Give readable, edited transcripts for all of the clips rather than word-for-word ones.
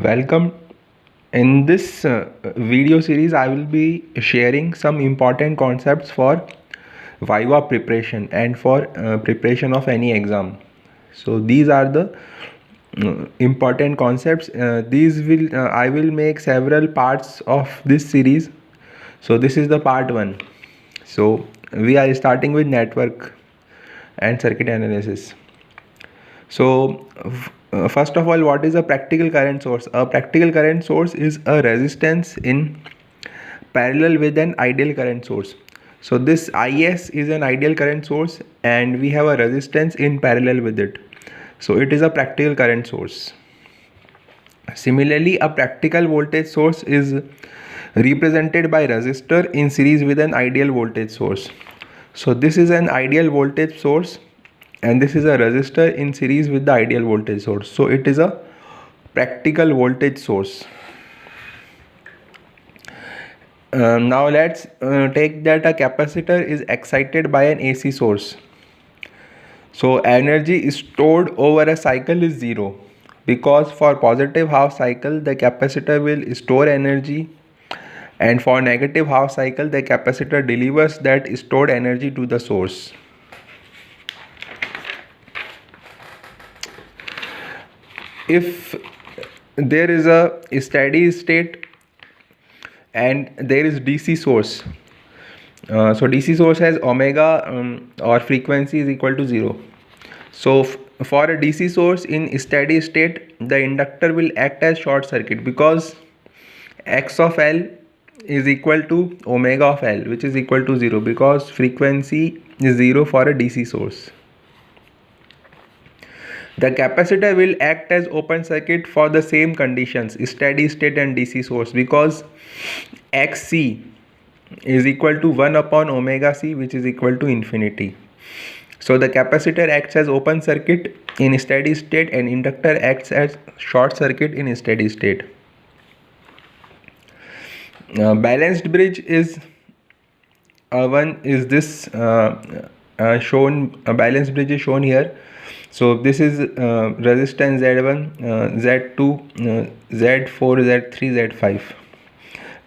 Welcome. In this video series, I will be sharing some important concepts for Viva preparation and for preparation of any exam. So these are the important concepts. These will I will make several parts of this series. So this is the part 1. So we are starting with network and circuit analysis. So, first of all, what is a practical current source? A practical current source is a resistance in parallel with an ideal current source. So, this IS is an ideal current source and we have a resistance in parallel with it. So, it is a practical current source. Similarly, a practical voltage source is represented by resistor in series with an ideal voltage source. So, this is an ideal voltage source and this is a resistor in series with the ideal voltage source. So it is a practical voltage source. Now let's take that a capacitor is excited by an AC source. So energy stored over a cycle is 0 because for positive half cycle the capacitor will store energy and for negative half cycle the capacitor delivers that stored energy to the source. If there is a steady state and there is DC source, so DC source has omega or frequency is equal to 0. So for a DC source in steady state, the inductor will act as short circuit because X of L is equal to omega of L, which is equal to 0 because frequency is 0 for a DC source. The capacitor will act as open circuit for the same conditions, steady state and DC source, because Xc is equal to 1 upon omega C, which is equal to infinity. So the capacitor acts as open circuit in steady state and inductor acts as short circuit in steady state. Balanced bridge is shown. A balanced bridge is shown here. So this is resistance Z1, Z2, Z4, Z3, Z5.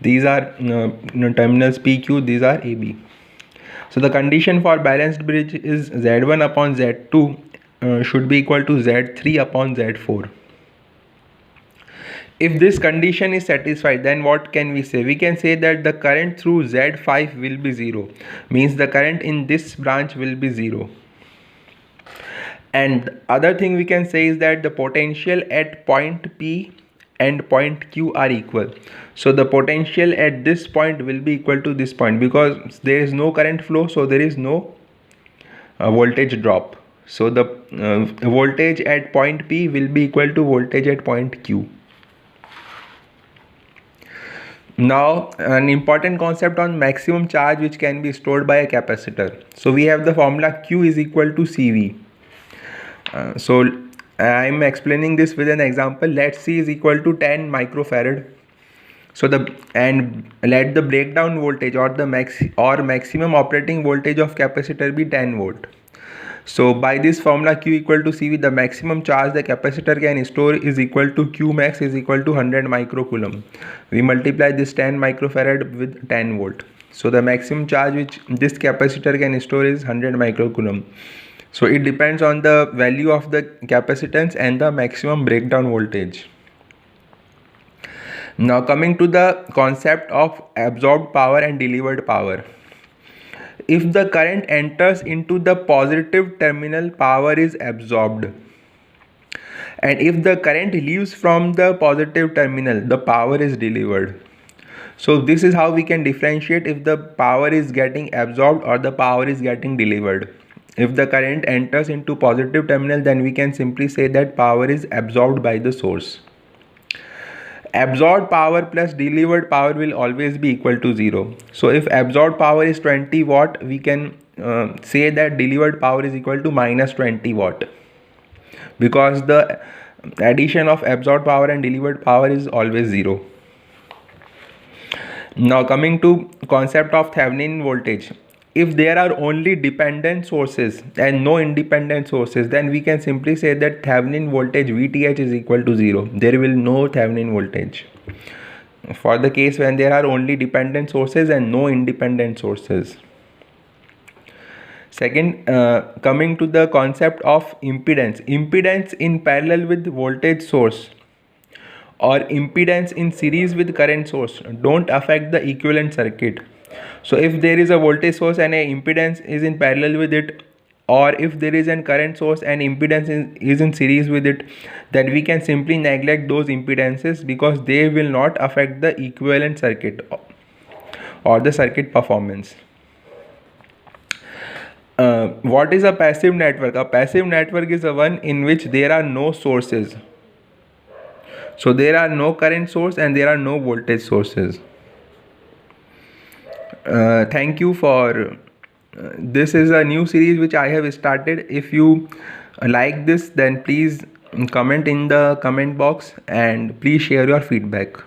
These are terminals PQ, these are AB. So the condition for balanced bridge is Z1 upon Z2 should be equal to Z3 upon Z4. If this condition is satisfied, then what can we say? We can say that the current through Z5 will be 0. Means the current in this branch will be 0. And other thing we can say is that the potential at point P and point Q are equal. So the potential at this point will be equal to this point because there is no current flow, so there is no voltage drop. So the voltage at point P will be equal to voltage at point Q. Now an important concept on maximum charge which can be stored by a capacitor. So we have the formula Q is equal to CV. So I'm explaining this with an example. Let C is equal to 10 microfarad. So let the breakdown voltage or the maximum operating voltage of capacitor be 10 volt. So by this formula Q equal to CV, the maximum charge the capacitor can store is equal to Q max is equal to 100 microcoulomb. We multiply this 10 microfarad with 10 volt. So the maximum charge which this capacitor can store is 100 microcoulomb. So it depends on the value of the capacitance and the maximum breakdown voltage. Now coming to the concept of absorbed power and delivered power. If the current enters into the positive terminal, power is absorbed. And if the current leaves from the positive terminal, the power is delivered. So this is how we can differentiate if the power is getting absorbed or the power is getting delivered. If the current enters into positive terminal, then we can simply say that power is absorbed by the source. Absorbed power plus delivered power will always be equal to 0. So if absorbed power is 20 watt, we can say that delivered power is equal to minus 20 watt. Because the addition of absorbed power and delivered power is always 0. Now coming to concept of Thevenin voltage. if there are only dependent sources and no independent sources, then we can simply say that Thevenin voltage VTH is equal to 0. There will no Thevenin voltage. For the case when there are only dependent sources and no independent sources. Second, coming to the concept of impedance. Impedance in parallel with voltage source or impedance in series with current source don't affect the equivalent circuit. So if there is a voltage source and a impedance is in parallel with it, or if there is a current source and impedance is in series with it, then we can simply neglect those impedances because they will not affect the equivalent circuit or the circuit performance. What is a passive network? A passive network is the one in which there are no sources. So there are no current source and there are no voltage sources. Thank you for this is a new series which I have started. If you like this, then please comment in the comment box and please share your feedback.